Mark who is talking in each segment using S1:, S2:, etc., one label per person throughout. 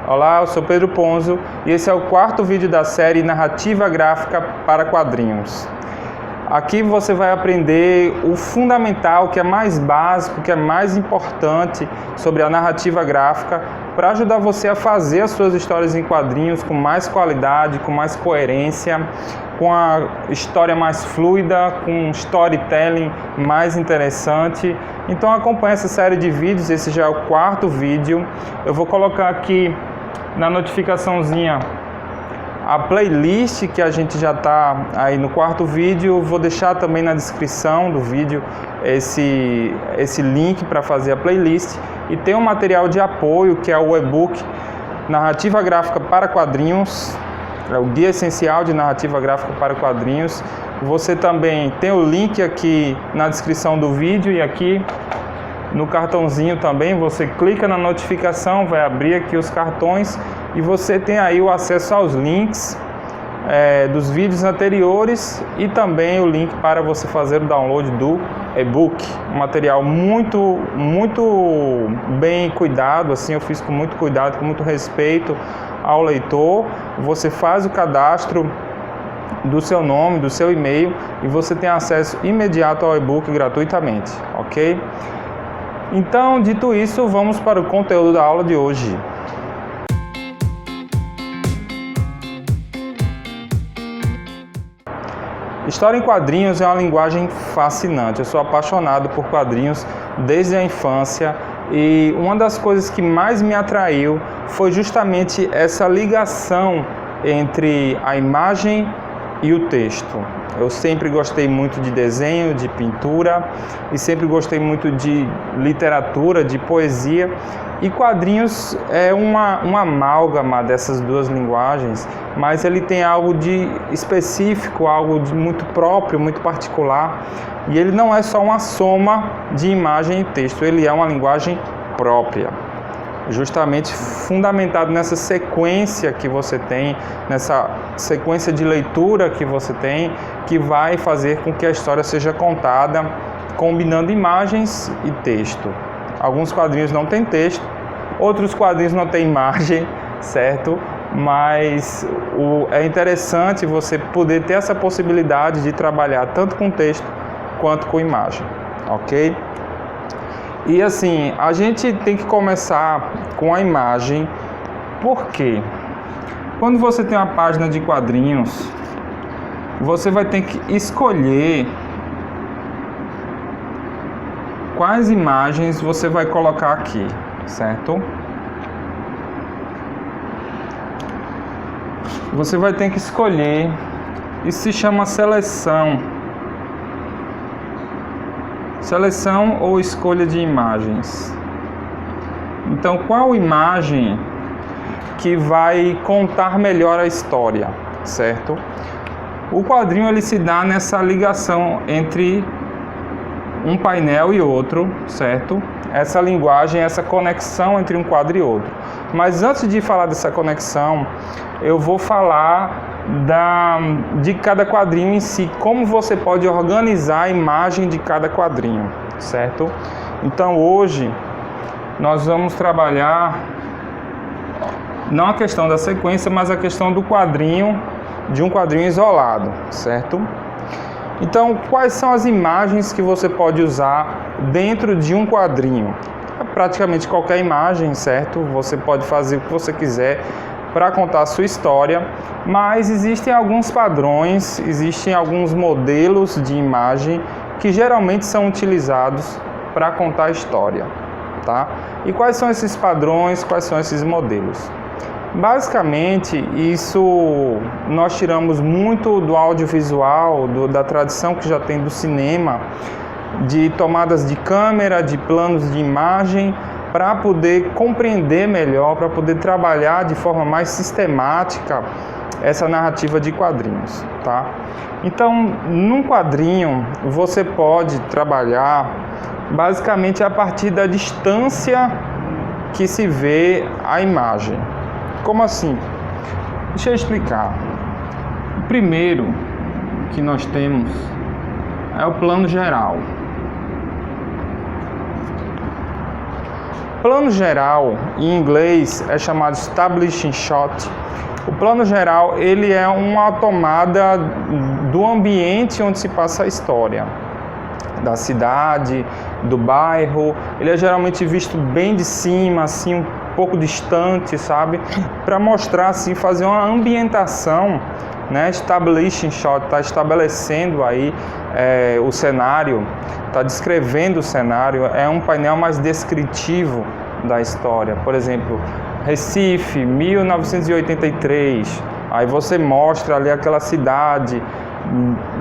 S1: Olá, eu sou Pedro Ponzo e esse é o quarto vídeo da série Narrativa Gráfica para Quadrinhos. Aqui você vai aprender o fundamental, que é mais básico, que é mais importante sobre a narrativa gráfica, para ajudar você a fazer as suas histórias em quadrinhos com mais qualidade, com mais coerência, com a história mais fluida, com um storytelling mais interessante. Então acompanhe essa série de vídeos, esse já é o quarto vídeo. Eu vou colocar aqui na notificaçãozinha a playlist que a gente já está aí no quarto vídeo. Vou deixar também na descrição do vídeo esse link para fazer a playlist. E tem um material de apoio que é o e-book Narrativa Gráfica para Quadrinhos, é o Guia Essencial de Narrativa Gráfica para Quadrinhos. Você também tem o link aqui na descrição do vídeo e aqui no cartãozinho também. Você clica na notificação, vai abrir aqui os cartões e você tem aí o acesso aos links dos vídeos anteriores e também o link para você fazer o download do e-book, um material muito bem cuidado, assim, eu fiz com muito cuidado, com muito respeito ao leitor. Você faz o cadastro do seu nome, do seu e-mail e você tem acesso imediato ao e-book gratuitamente, ok? Então, dito isso, vamos para o conteúdo da aula de hoje. História em quadrinhos é uma linguagem fascinante. Eu sou apaixonado por quadrinhos desde a infância e uma das coisas que mais me atraiu foi justamente essa ligação entre a imagem e o texto. Eu sempre gostei muito de desenho, de pintura e sempre gostei muito de literatura, de poesia. E quadrinhos é uma amálgama dessas duas linguagens, mas ele tem algo de específico, algo de muito próprio, muito particular. E ele não é só uma soma de imagem e texto, ele é uma linguagem própria, justamente fundamentado nessa sequência que você tem, nessa sequência de leitura que você tem, que vai fazer com que a história seja contada combinando imagens e texto. Alguns quadrinhos não têm texto, outros quadrinhos não têm imagem, certo? Mas é interessante você poder ter essa possibilidade de trabalhar tanto com texto quanto com imagem, ok? E assim, a gente tem que começar com a imagem. Por quê? Quando você tem uma página de quadrinhos, você vai ter que escolher quais imagens você vai colocar aqui, certo? Você vai ter que escolher, isso se chama seleção. Seleção ou escolha de imagens. Então, qual imagem que vai contar melhor a história, certo? O quadrinho ele se dá nessa ligação entre um painel e outro, certo? Essa linguagem, essa conexão entre um quadro e outro. Mas antes de falar dessa conexão, eu vou falar de cada quadrinho em si, como você pode organizar a imagem de cada quadrinho, certo? Então hoje nós vamos trabalhar não a questão da sequência, mas a questão do quadrinho, de um quadrinho isolado, certo? Então, quais são as imagens que você pode usar dentro de um quadrinho? Praticamente qualquer imagem, certo? Você pode fazer o que você quiser para contar a sua história, mas existem alguns padrões, existem alguns modelos de imagem que geralmente são utilizados para contar a história, tá? E quais são esses padrões, quais são esses modelos? Basicamente, isso nós tiramos muito do audiovisual, da tradição que já tem do cinema, de tomadas de câmera, de planos de imagem, para poder compreender melhor, para poder trabalhar de forma mais sistemática essa narrativa de quadrinhos, tá? Então, num quadrinho, você pode trabalhar basicamente a partir da distância que se vê a imagem. Como assim? Deixa eu explicar. O primeiro que nós temos é o plano geral. Plano geral, em inglês, é chamado establishing shot. O plano geral, ele é uma tomada do ambiente onde se passa a história, da cidade, do bairro. Ele é geralmente visto bem de cima, assim, um pouco distante, sabe? Para mostrar, assim, fazer uma ambientação, né? Establishing shot, está estabelecendo aí o cenário, está descrevendo o cenário, é um painel mais descritivo da história. Por exemplo, Recife, 1983, aí você mostra ali aquela cidade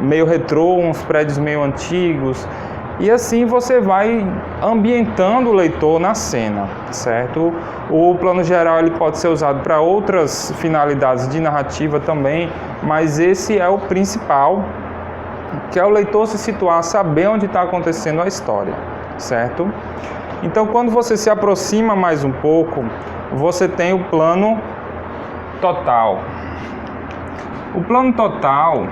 S1: meio retrô, uns prédios meio antigos, e assim você vai ambientando o leitor na cena, certo? O plano geral ele pode ser usado para outras finalidades de narrativa também, mas esse é o principal, que é o leitor se situar, saber onde está acontecendo a história, certo? Então, quando você se aproxima mais um pouco, você tem o plano total. O plano total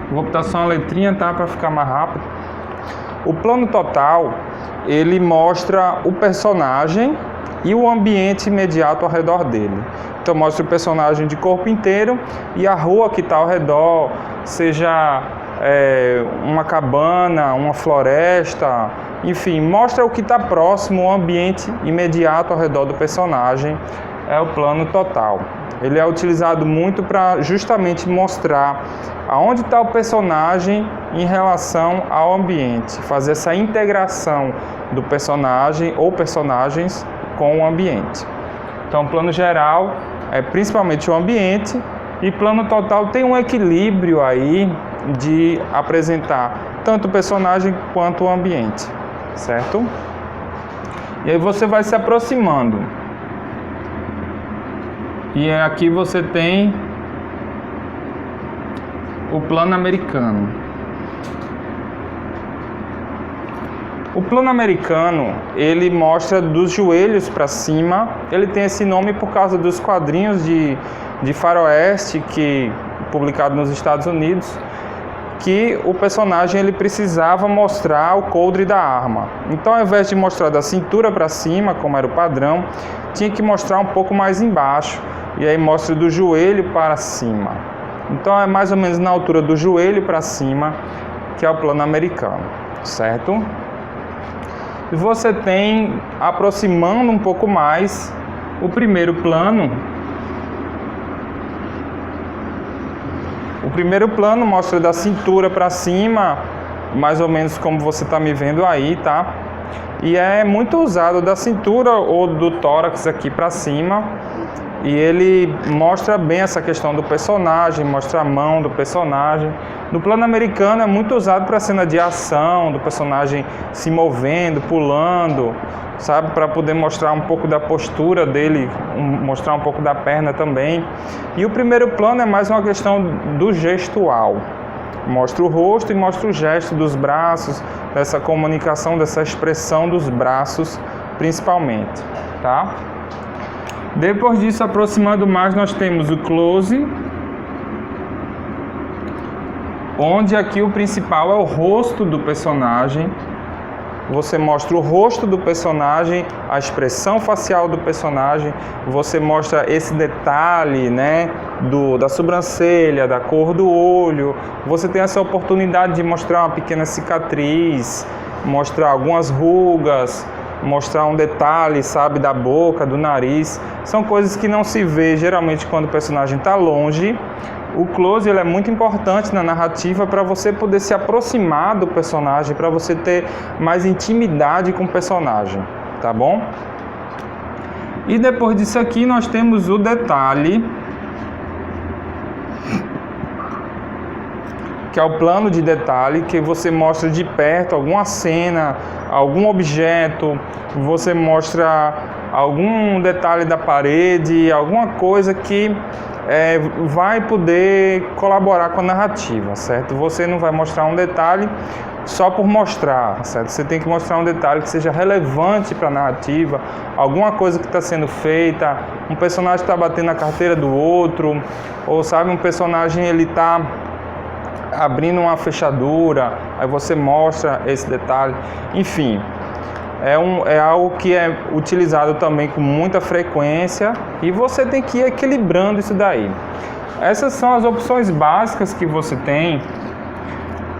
S1: vou botar só uma letrinha, tá, para ficar mais rápido. O plano total, ele mostra o personagem e o ambiente imediato ao redor dele. Então mostra o personagem de corpo inteiro e a rua que está ao redor, seja uma cabana, uma floresta, enfim, mostra o que está próximo, o ambiente imediato ao redor do personagem, é o plano total. Ele é utilizado muito para justamente mostrar aonde está o personagem em relação ao ambiente, fazer essa integração do personagem ou personagens com o ambiente. Então, plano geral é principalmente o ambiente e plano total tem um equilíbrio aí de apresentar tanto o personagem quanto o ambiente, certo? E aí você vai se aproximando. E aqui você tem o plano americano. O plano americano, ele mostra dos joelhos para cima. Ele tem esse nome por causa dos quadrinhos de faroeste que publicado nos Estados Unidos, que o personagem ele precisava mostrar o coldre da arma. Então, ao invés de mostrar da cintura para cima, como era o padrão, tinha que mostrar um pouco mais embaixo. E aí mostra do joelho para cima. Então é mais ou menos na altura do joelho para cima que é o plano americano, certo? E você tem, aproximando um pouco mais, o primeiro plano. O primeiro plano mostra da cintura para cima, mais ou menos como você está me vendo aí, tá? E é muito usado da cintura ou do tórax aqui para cima. E ele mostra bem essa questão do personagem, mostra a mão do personagem. No plano americano é muito usado para cena de ação, do personagem se movendo, pulando, sabe? Para poder mostrar um pouco da postura dele, mostrar um pouco da perna também. E o primeiro plano é mais uma questão do gestual. Mostra o rosto e mostra o gesto dos braços, dessa comunicação, dessa expressão dos braços, principalmente, tá? Depois disso, aproximando mais, nós temos o close, onde aqui o principal é o rosto do personagem. Você mostra o rosto do personagem, a expressão facial do personagem, você mostra esse detalhe, né, da sobrancelha, da cor do olho. Você tem essa oportunidade de mostrar uma pequena cicatriz, mostrar algumas rugas, mostrar um detalhe, sabe, da boca, do nariz. São coisas que não se vê geralmente quando o personagem está longe. O close ele é muito importante na narrativa para você poder se aproximar do personagem, para você ter mais intimidade com o personagem, tá bom? E depois disso aqui nós temos o detalhe, que é o plano de detalhe, que você mostra de perto alguma cena, algum objeto, você mostra algum detalhe da parede, alguma coisa que vai poder colaborar com a narrativa, certo? Você não vai mostrar um detalhe só por mostrar, certo? Você tem que mostrar um detalhe que seja relevante para a narrativa, alguma coisa que está sendo feita, um personagem está batendo na carteira do outro, ou sabe, um personagem ele está abrindo uma fechadura, aí você mostra esse detalhe, enfim. É algo que é utilizado também com muita frequência e você tem que ir equilibrando isso daí. Essas são as opções básicas que você tem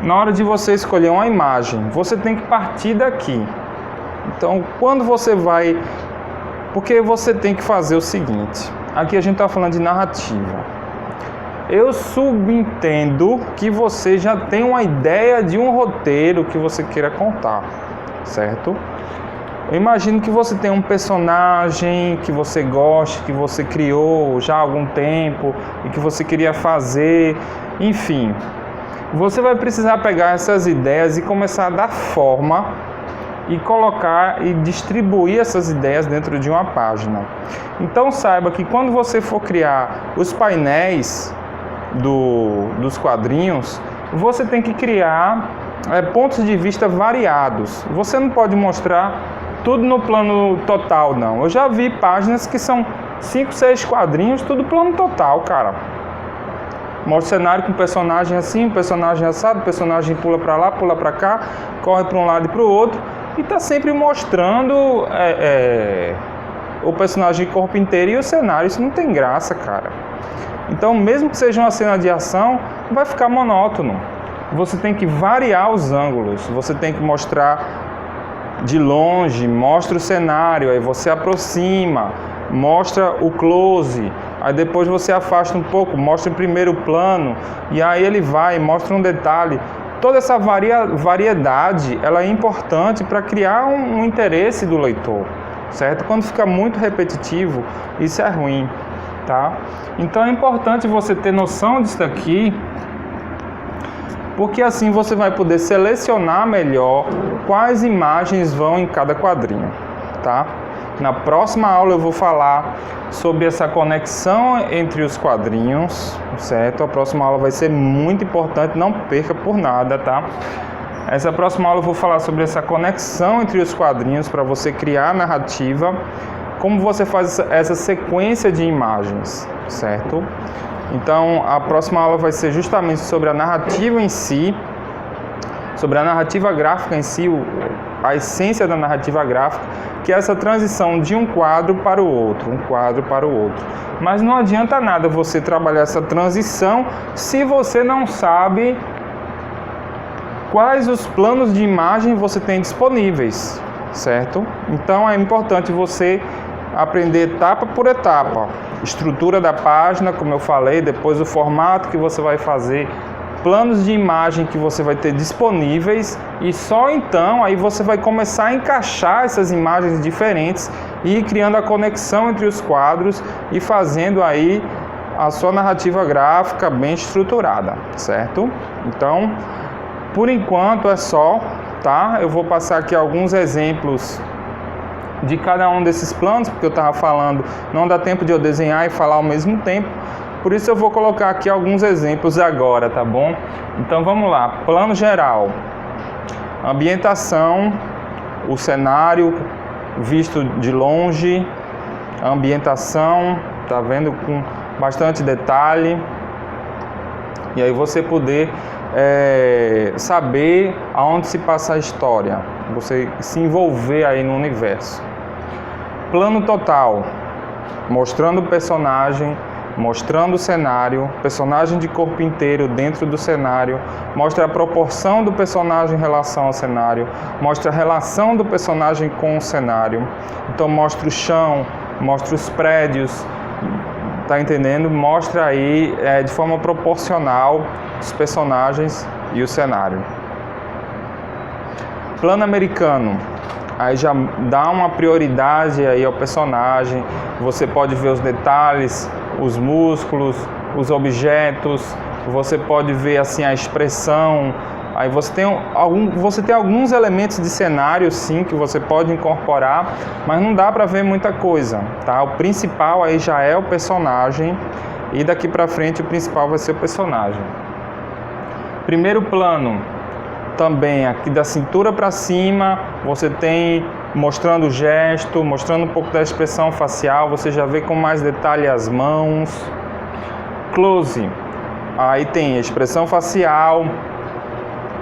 S1: na hora de você escolher uma imagem. Você tem que partir daqui. Então, quando você vai... Porque você tem que fazer o seguinte. Aqui a gente está falando de narrativa. Eu subentendo que você já tem uma ideia de um roteiro que você queira contar, certo? Eu imagino que você tem um personagem que você gosta, que você criou já há algum tempo e que você queria fazer, enfim. Você vai precisar pegar essas ideias e começar a dar forma e colocar e distribuir essas ideias dentro de uma página. Então saiba que quando você for criar os painéis dos quadrinhos, você tem que criar pontos de vista variados. Você não pode mostrar tudo no plano total, não. Eu já vi páginas que são 5, 6 quadrinhos, tudo plano total, cara. Mostra o cenário com personagem assim, personagem assado, personagem pula pra lá, pula pra cá, corre pra um lado e pro outro, e tá sempre mostrando o personagem de corpo inteiro e o cenário. Isso não tem graça, cara. Então, mesmo que seja uma cena de ação, vai ficar monótono. Você tem que variar os ângulos, você tem que mostrar de longe, mostra o cenário, aí você aproxima, mostra o close, aí depois você afasta um pouco, mostra o primeiro plano, e aí ele vai, mostra um detalhe. Toda essa variedade, ela é importante para criar um interesse do leitor, certo? Quando fica muito repetitivo, isso é ruim, tá? Então é importante você ter noção disso daqui, porque assim você vai poder selecionar melhor quais imagens vão em cada quadrinho, tá? Na próxima aula eu vou falar sobre essa conexão entre os quadrinhos, certo? A próxima aula vai ser muito importante, não perca por nada, tá? Essa próxima aula eu vou falar sobre essa conexão entre os quadrinhos para você criar a narrativa, como você faz essa sequência de imagens, certo? Então, a próxima aula vai ser justamente sobre a narrativa em si, sobre a narrativa gráfica em si, a essência da narrativa gráfica, que é essa transição de um quadro para o outro, um quadro para o outro. Mas não adianta nada você trabalhar essa transição se você não sabe quais os planos de imagem você tem disponíveis, certo? Então, é importante você aprender etapa por etapa. Estrutura da página, como eu falei, depois o formato que você vai fazer, planos de imagem que você vai ter disponíveis, e só então aí você vai começar a encaixar essas imagens diferentes e ir criando a conexão entre os quadros e fazendo aí a sua narrativa gráfica bem estruturada, certo? Então, por enquanto é só, tá? Eu vou passar aqui alguns exemplos de cada um desses planos, porque eu estava falando, não dá tempo de eu desenhar e falar ao mesmo tempo, por isso eu vou colocar aqui alguns exemplos agora, tá bom? Então vamos lá, plano geral, ambientação, o cenário visto de longe, a ambientação, tá vendo, com bastante detalhe, e aí você poder saber aonde se passa a história, você se envolver aí no universo. Plano total, mostrando o personagem, mostrando o cenário, personagem de corpo inteiro dentro do cenário, mostra a proporção do personagem em relação ao cenário, mostra a relação do personagem com o cenário, então mostra o chão, mostra os prédios, tá entendendo? Mostra aí de forma proporcional os personagens e o cenário. Plano americano, aí já dá uma prioridade aí ao personagem, você pode ver os detalhes, os músculos, os objetos, você pode ver assim a expressão, aí você tem alguns elementos de cenário sim que você pode incorporar, mas não dá para ver muita coisa, tá? O principal aí já é o personagem e daqui para frente o principal vai ser o personagem. Primeiro plano, também aqui da cintura para cima, você tem mostrando o gesto, mostrando um pouco da expressão facial, você já vê com mais detalhe as mãos. Close, aí tem expressão facial,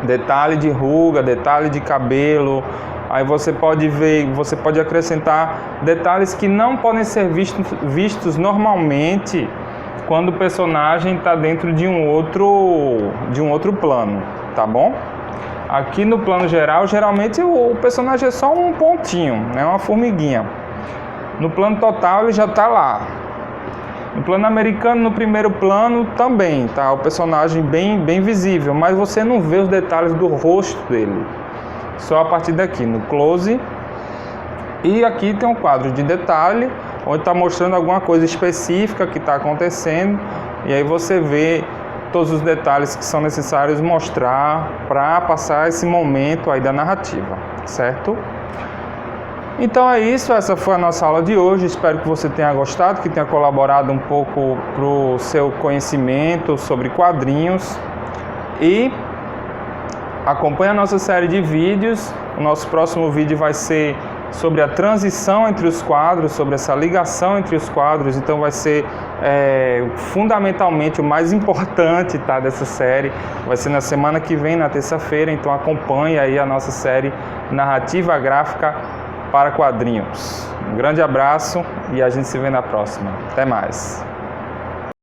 S1: detalhe de ruga, detalhe de cabelo. Aí você pode ver, você pode acrescentar detalhes que não podem ser vistos normalmente quando o personagem está dentro de um outro plano, tá bom? Aqui no plano geral, geralmente o personagem é só um pontinho, né? Uma formiguinha. No plano total ele já está lá. No plano americano, no primeiro plano também, tá? O personagem bem visível, mas você não vê os detalhes do rosto dele. Só a partir daqui, no close. E aqui tem um quadro de detalhe, onde está mostrando alguma coisa específica que está acontecendo. E aí você vê todos os detalhes que são necessários mostrar para passar esse momento aí da narrativa, certo? Então é isso, essa foi a nossa aula de hoje. Espero que você tenha gostado, que tenha colaborado um pouco para o seu conhecimento sobre quadrinhos. E acompanhe a nossa série de vídeos. O nosso próximo vídeo vai ser sobre a transição entre os quadros, sobre essa ligação entre os quadros. Então vai ser fundamentalmente o mais importante, tá, dessa série. Vai ser na semana que vem, na terça-feira. Então acompanhe aí a nossa série Narrativa Gráfica para Quadrinhos. Um grande abraço e a gente se vê na próxima. Até mais!